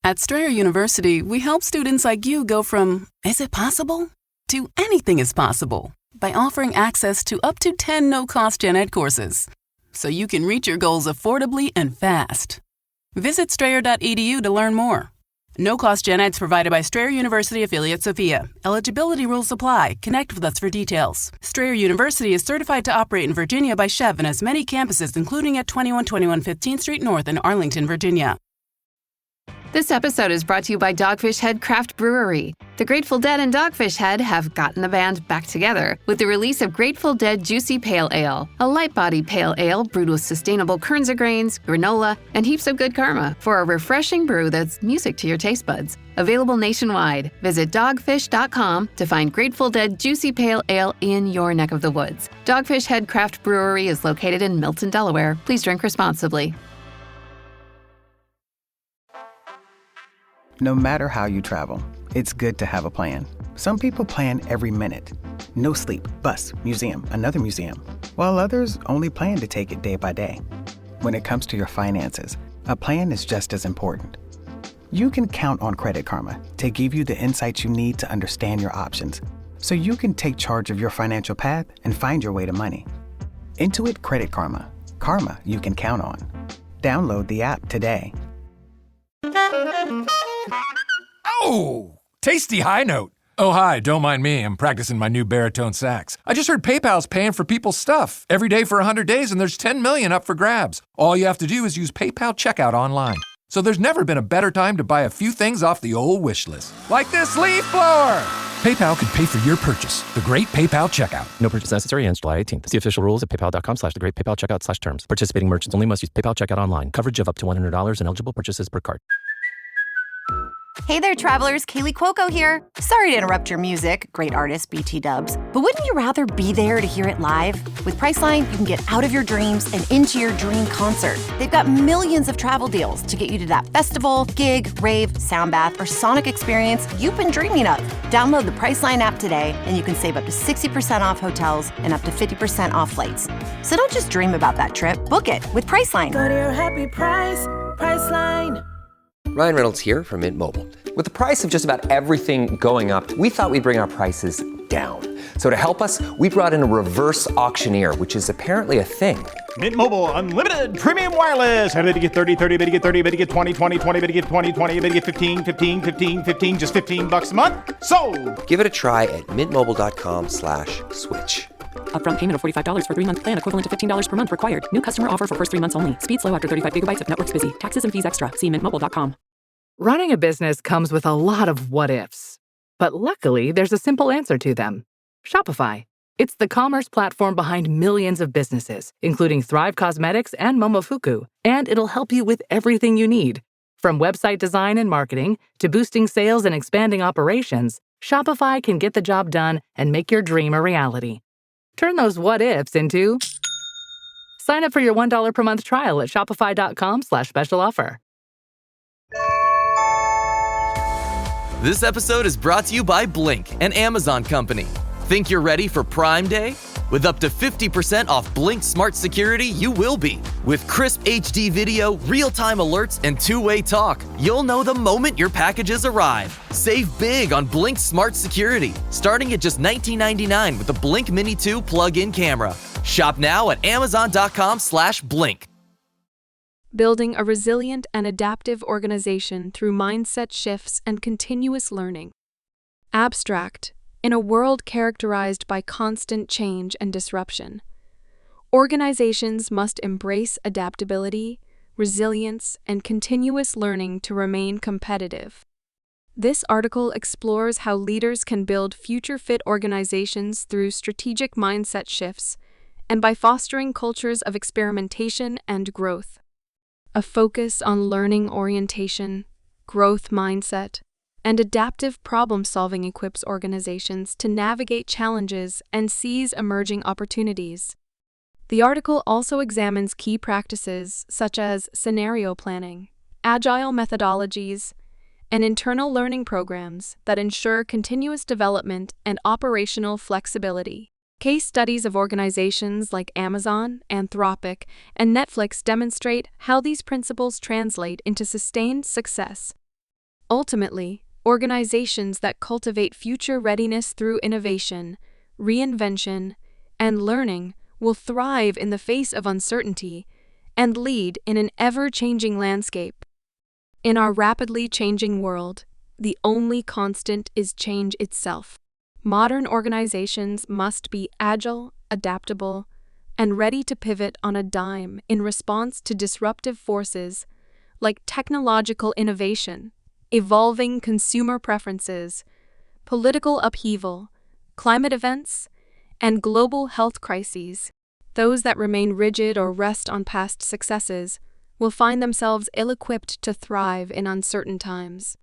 At Strayer University, we help students like you go from, is it possible? To anything is possible by offering access to up to 10 no-cost gen ed courses, so you can reach your goals affordably and fast. Visit strayer.edu to learn more. No-cost gen eds provided by Strayer University affiliate Sophia. Eligibility rules apply. Connect with us for details. Strayer University is certified to operate in Virginia by Chev and has many campuses, including at 2121 15th Street North in Arlington, Virginia. This episode is brought to you by Dogfish Head Craft Brewery. The Grateful Dead and Dogfish Head have gotten the band back together with the release of Grateful Dead Juicy Pale Ale, a light-bodied pale ale brewed with sustainable Kernza grains, granola, and heaps of good karma for a refreshing brew that's music to your taste buds. Available nationwide. Visit dogfish.com to find Grateful Dead Juicy Pale Ale in your neck of the woods. Dogfish Head Craft Brewery is located in Milton, Delaware. Please drink responsibly. No matter how you travel, it's good to have a plan. Some people plan every minute. No sleep, bus, museum, another museum, while others only plan to take it day by day. When it comes to your finances, a plan is just as important. You can count on Credit Karma to give you the insights you need to understand your options, so you can take charge of your financial path and find your way to money. Intuit Credit Karma. Karma you can count on. Download the app today. Oh, tasty high note. Oh, hi, don't mind me. I'm practicing my new baritone sax. I just heard PayPal's paying for people's stuff every day for 100 days, and there's 10 million up for grabs. All you have to do is use PayPal checkout online. So there's never been a better time to buy a few things off the old wish list. Like this leaf blower! PayPal can pay for your purchase. The Great PayPal Checkout. No purchase necessary ends July 18th. See official rules at paypal.com/thegreatpaypalcheckout/terms. Participating merchants only must use PayPal checkout online. Coverage of up to $100 and eligible purchases per card. Hey there, travelers. Kaylee Cuoco here. Sorry to interrupt your music, great artist BT Dubs, but wouldn't you rather be there to hear it live? With Priceline, you can get out of your dreams and into your dream concert. They've got millions of travel deals to get you to that festival, gig, rave, soundbath, or sonic experience you've been dreaming of. Download the Priceline app today, and you can save up to 60% off hotels and up to 50% off flights. So don't just dream about that trip. Book it with Priceline. Go to your happy price, Priceline. Ryan Reynolds here from Mint Mobile. With the price of just about everything going up, we thought we'd bring our prices down. So to help us, we brought in a reverse auctioneer, which is apparently a thing. Mint Mobile Unlimited Premium Wireless. How to get 30, 30, bit to get 30, bit to get 20, 20, 20, bit to get 20, 20, bit to get 15, 15, 15, 15, just $15 a month? Sold! Give it a try at mintmobile.com/switch. Upfront payment of $45 for 3-month plan, equivalent to $15 per month required. New customer offer for first 3 months only. Speed slow after 35 gigabytes if network's busy. Taxes and fees extra. See mintmobile.com. Running a business comes with a lot of what-ifs. But luckily, there's a simple answer to them. Shopify. It's the commerce platform behind millions of businesses, including Thrive Cosmetics and Momofuku. And it'll help you with everything you need. From website design and marketing to boosting sales and expanding operations, Shopify can get the job done and make your dream a reality. Turn those what-ifs into... Sign up for your $1 per month trial at shopify.com/special offer. This episode is brought to you by Blink, an Amazon company. Think you're ready for Prime Day? With up to 50% off Blink Smart Security, you will be. With crisp HD video, real-time alerts, and two-way talk, you'll know the moment your packages arrive. Save big on Blink Smart Security, starting at just $19.99 with the Blink Mini 2 plug-in camera. Shop now at amazon.com/blink. Building a resilient and adaptive organization through mindset shifts and continuous learning. Abstract. In a world characterized by constant change and disruption, organizations must embrace adaptability, resilience, and continuous learning to remain competitive. This article explores how leaders can build future-fit organizations through strategic mindset shifts and by fostering cultures of experimentation and growth. A focus on learning orientation, growth mindset, and adaptive problem-solving equips organizations to navigate challenges and seize emerging opportunities. The article also examines key practices such as scenario planning, agile methodologies, and internal learning programs that ensure continuous development and operational flexibility. Case studies of organizations like Amazon, Anthropic, and Netflix demonstrate how these principles translate into sustained success. Ultimately, organizations that cultivate future readiness through innovation, reinvention, and learning will thrive in the face of uncertainty and lead in an ever-changing landscape. In our rapidly changing world, the only constant is change itself. Modern organizations must be agile, adaptable, and ready to pivot on a dime in response to disruptive forces like technological innovation, evolving consumer preferences, political upheaval, climate events, and global health crises. Those that remain rigid or rest on past successes will find themselves ill-equipped to thrive in uncertain times.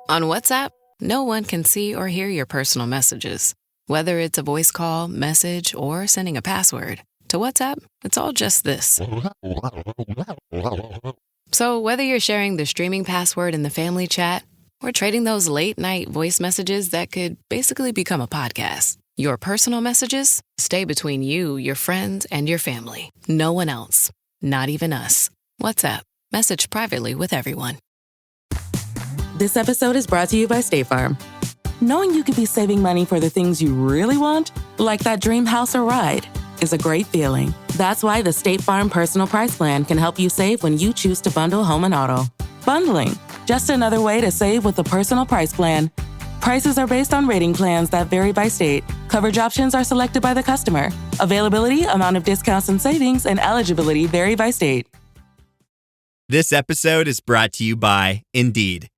On WhatsApp, no one can see or hear your personal messages. Whether it's a voice call, message, or sending a password. To WhatsApp, it's all just this. So whether you're sharing the streaming password in the family chat or trading those late-night voice messages that could basically become a podcast, your personal messages stay between you, your friends, and your family. No one else. Not even us. WhatsApp. Message privately with everyone. This episode is brought to you by State Farm. Knowing you could be saving money for the things you really want, like that dream house or ride, is a great feeling. That's why the State Farm Personal Price Plan can help you save when you choose to bundle home and auto. Bundling, just another way to save with the Personal Price Plan. Prices are based on rating plans that vary by state. Coverage options are selected by the customer. Availability, amount of discounts and savings, and eligibility vary by state. This episode is brought to you by Indeed.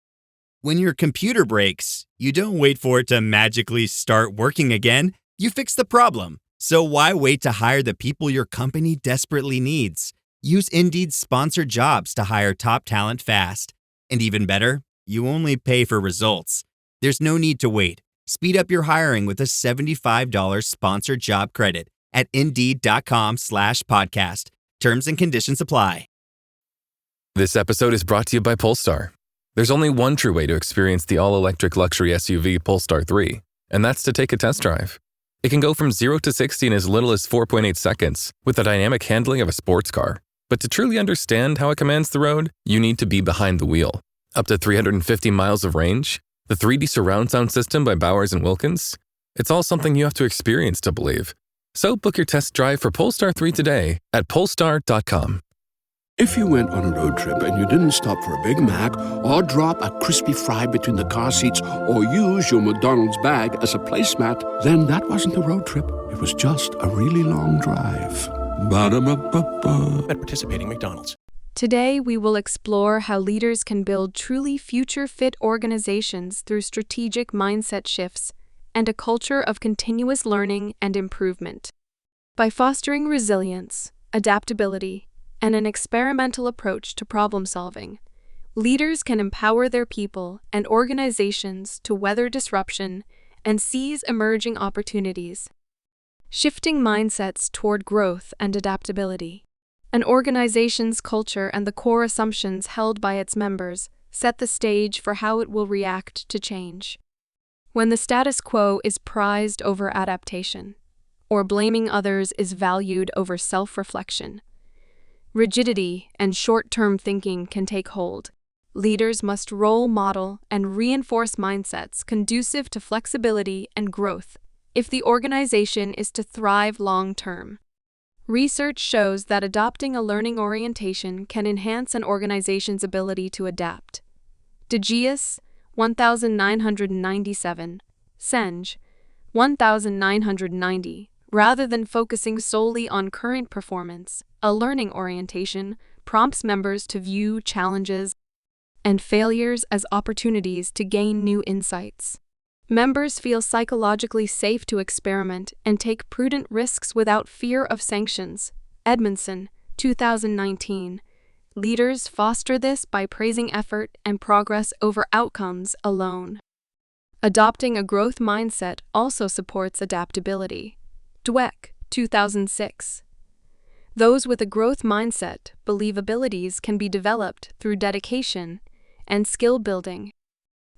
When your computer breaks, you don't wait for it to magically start working again. You fix the problem. So why wait to hire the people your company desperately needs? Use Indeed's sponsored jobs to hire top talent fast. And even better, you only pay for results. There's no need to wait. Speed up your hiring with a $75 sponsored job credit at Indeed.com/podcast. Terms and conditions apply. This episode is brought to you by Polestar. There's only one true way to experience the all-electric luxury SUV Polestar 3, and that's to take a test drive. It can go from 0 to 60 in as little as 4.8 seconds with the dynamic handling of a sports car. But to truly understand how it commands the road, you need to be behind the wheel. Up to 350 miles of range, the 3D surround sound system by Bowers & Wilkins. It's all something you have to experience to believe. So book your test drive for Polestar 3 today at Polestar.com. If you went on a road trip and you didn't stop for a Big Mac or drop a crispy fry between the car seats or use your McDonald's bag as a placemat, then that wasn't a road trip. It was just a really long drive. Ba-da-ba-ba-ba. At participating McDonald's. Today, we will explore how leaders can build truly future-fit organizations through strategic mindset shifts and a culture of continuous learning and improvement. By fostering resilience, adaptability, and an experimental approach to problem-solving, leaders can empower their people and organizations to weather disruption and seize emerging opportunities. Shifting mindsets toward growth and adaptability. An organization's culture and the core assumptions held by its members set the stage for how it will react to change. When the status quo is prized over adaptation, or blaming others is valued over self-reflection, rigidity and short-term thinking can take hold. Leaders must role model and reinforce mindsets conducive to flexibility and growth if the organization is to thrive long-term. Research shows that adopting a learning orientation can enhance an organization's ability to adapt. DeGius, 1997, Senge, 1990. Rather than focusing solely on current performance, a learning orientation prompts members to view challenges and failures as opportunities to gain new insights. Members feel psychologically safe to experiment and take prudent risks without fear of sanctions. Edmondson, 2019. Leaders foster this by praising effort and progress over outcomes alone. Adopting a growth mindset also supports adaptability. Dweck, 2006. Those with a growth mindset believe abilities can be developed through dedication and skill building.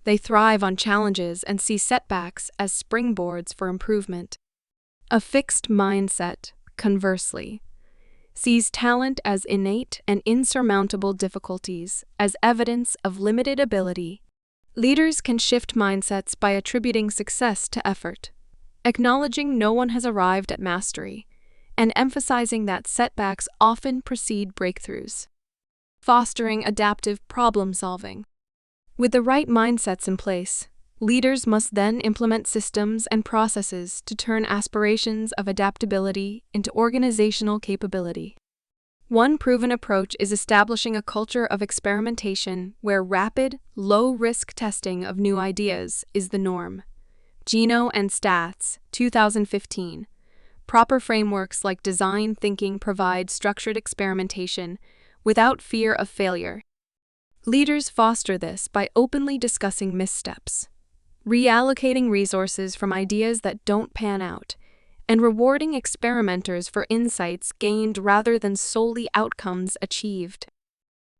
They thrive on challenges and see setbacks as springboards for improvement. A fixed mindset, conversely, sees talent as innate and insurmountable difficulties as evidence of limited ability. Leaders can shift mindsets by attributing success to effort, acknowledging no one has arrived at mastery, and emphasizing that setbacks often precede breakthroughs. Fostering adaptive problem-solving. With the right mindsets in place, leaders must then implement systems and processes to turn aspirations of adaptability into organizational capability. One proven approach is establishing a culture of experimentation where rapid, low-risk testing of new ideas is the norm. Gino and Stats, 2015. Proper frameworks like design thinking provide structured experimentation without fear of failure. Leaders foster this by openly discussing missteps, reallocating resources from ideas that don't pan out, and rewarding experimenters for insights gained rather than solely outcomes achieved.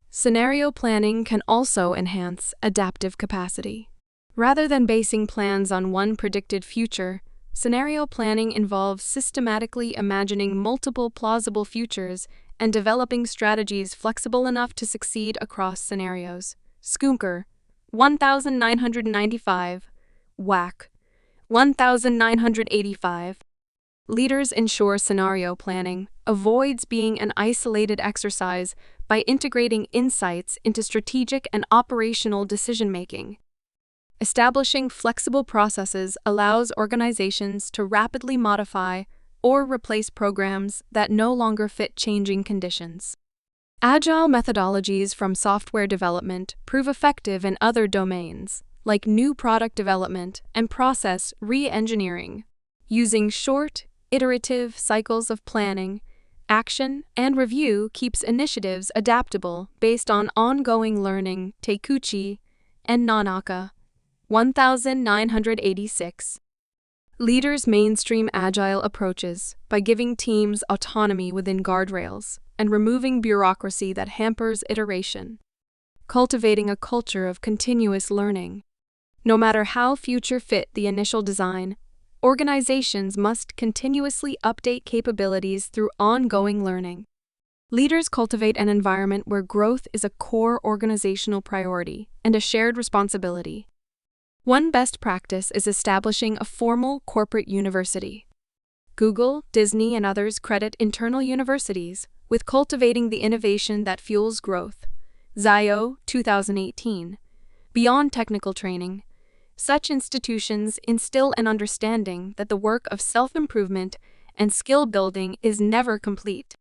Scenario planning can also enhance adaptive capacity. Rather than basing plans on one predicted future, scenario planning involves systematically imagining multiple plausible futures and developing strategies flexible enough to succeed across scenarios. Schunker, 1995, WAC, 1985. Leaders ensure scenario planning avoids being an isolated exercise by integrating insights into strategic and operational decision-making. Establishing flexible processes allows organizations to rapidly modify or replace programs that no longer fit changing conditions. Agile methodologies from software development prove effective in other domains, like new product development and process re-engineering. Using short, iterative cycles of planning, action, and review keeps initiatives adaptable based on ongoing learning. Takeuchi and Nanaka, 1986. Leaders mainstream agile approaches by giving teams autonomy within guardrails and removing bureaucracy that hampers iteration, cultivating a culture of continuous learning. No matter how future fit the initial design, organizations must continuously update capabilities through ongoing learning. Leaders cultivate an environment where growth is a core organizational priority and a shared responsibility. One best practice is establishing a formal corporate university. Google, Disney, and others credit internal universities with cultivating the innovation that fuels growth. Zio, 2018. Beyond technical training, such institutions instill an understanding that the work of self-improvement and skill building is never complete.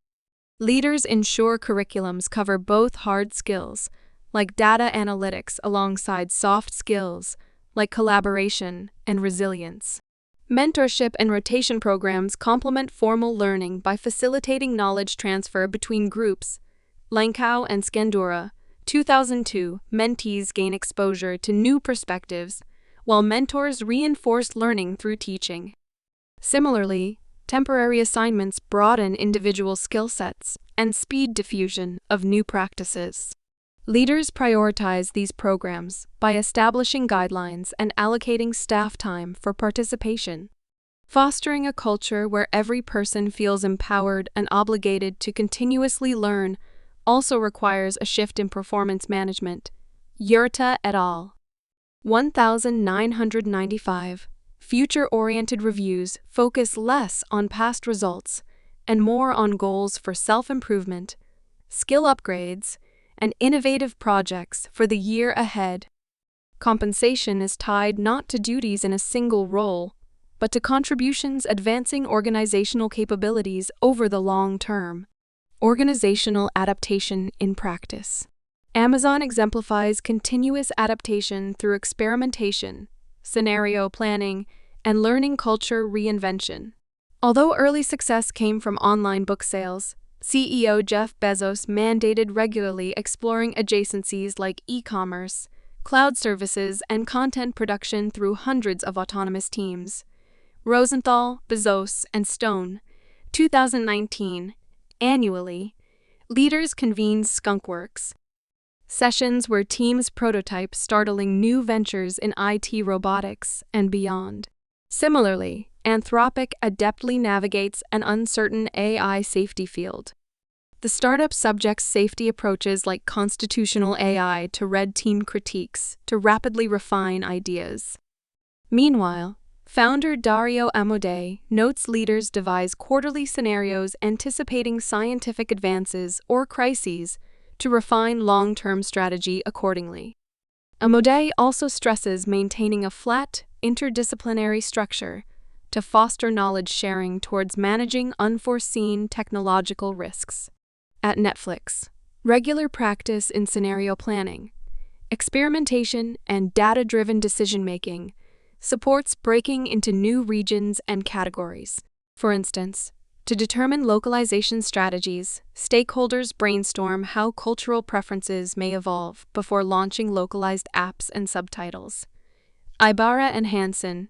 Leaders ensure curriculums cover both hard skills, like data analytics, alongside soft skills, like collaboration and resilience. Mentorship and rotation programs complement formal learning by facilitating knowledge transfer between groups. Lankau and Skandura, 2002. Mentees gain exposure to new perspectives, while mentors reinforce learning through teaching. Similarly, temporary assignments broaden individual skill sets and speed diffusion of new practices. Leaders prioritize these programs by establishing guidelines and allocating staff time for participation. Fostering a culture where every person feels empowered and obligated to continuously learn also requires a shift in performance management. Yurta et al. 1995. Future-oriented reviews focus less on past results and more on goals for self-improvement, skill upgrades, and innovative projects for the year ahead. Compensation is tied not to duties in a single role, but to contributions advancing organizational capabilities over the long term. Organizational adaptation in practice. Amazon exemplifies continuous adaptation through experimentation, scenario planning, and learning culture reinvention. Although early success came from online book sales, CEO Jeff Bezos mandated regularly exploring adjacencies like e-commerce, cloud services, and content production through hundreds of autonomous teams. Rosenthal, Bezos, and Stone, 2019. Annually, leaders convene Skunkworks, sessions where teams prototype startling new ventures in IT robotics and beyond. Similarly, Anthropic adeptly navigates an uncertain AI safety field. The startup subjects safety approaches like constitutional AI to red team critiques to rapidly refine ideas. Meanwhile, founder Dario Amodei notes leaders devise quarterly scenarios anticipating scientific advances or crises to refine long-term strategy accordingly. Amodei also stresses maintaining a flat, interdisciplinary structure to foster knowledge sharing towards managing unforeseen technological risks. At Netflix, regular practice in scenario planning, experimentation, and data-driven decision-making supports breaking into new regions and categories. For instance, to determine localization strategies, stakeholders brainstorm how cultural preferences may evolve before launching localized apps and subtitles. Ibarra and Hansen,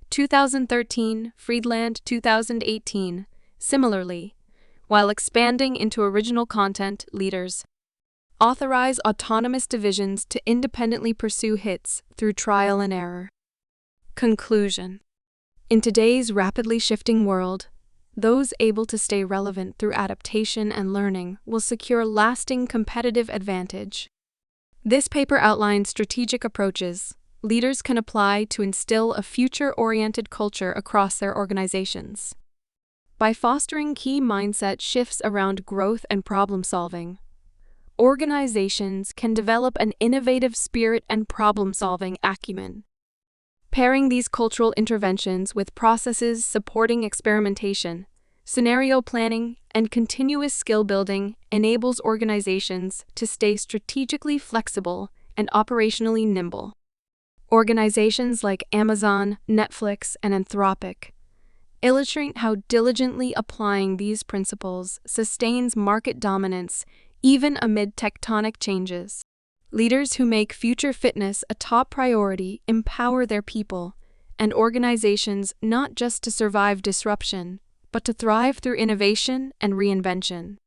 2013, Friedland, 2018. Similarly, while expanding into original content, leaders authorize autonomous divisions to independently pursue hits through trial and error. Conclusion. In today's rapidly shifting world, those able to stay relevant through adaptation and learning will secure lasting competitive advantage. This paper outlines strategic approaches leaders can apply to instill a future-oriented culture across their organizations. By fostering key mindset shifts around growth and problem-solving, organizations can develop an innovative spirit and problem-solving acumen. Pairing these cultural interventions with processes supporting experimentation, scenario planning, and continuous skill building enables organizations to stay strategically flexible and operationally nimble. Organizations like Amazon, Netflix, and Anthropic illustrate how diligently applying these principles sustains market dominance even amid tectonic changes. Leaders who make future fitness a top priority empower their people and organizations not just to survive disruption, but to thrive through innovation and reinvention.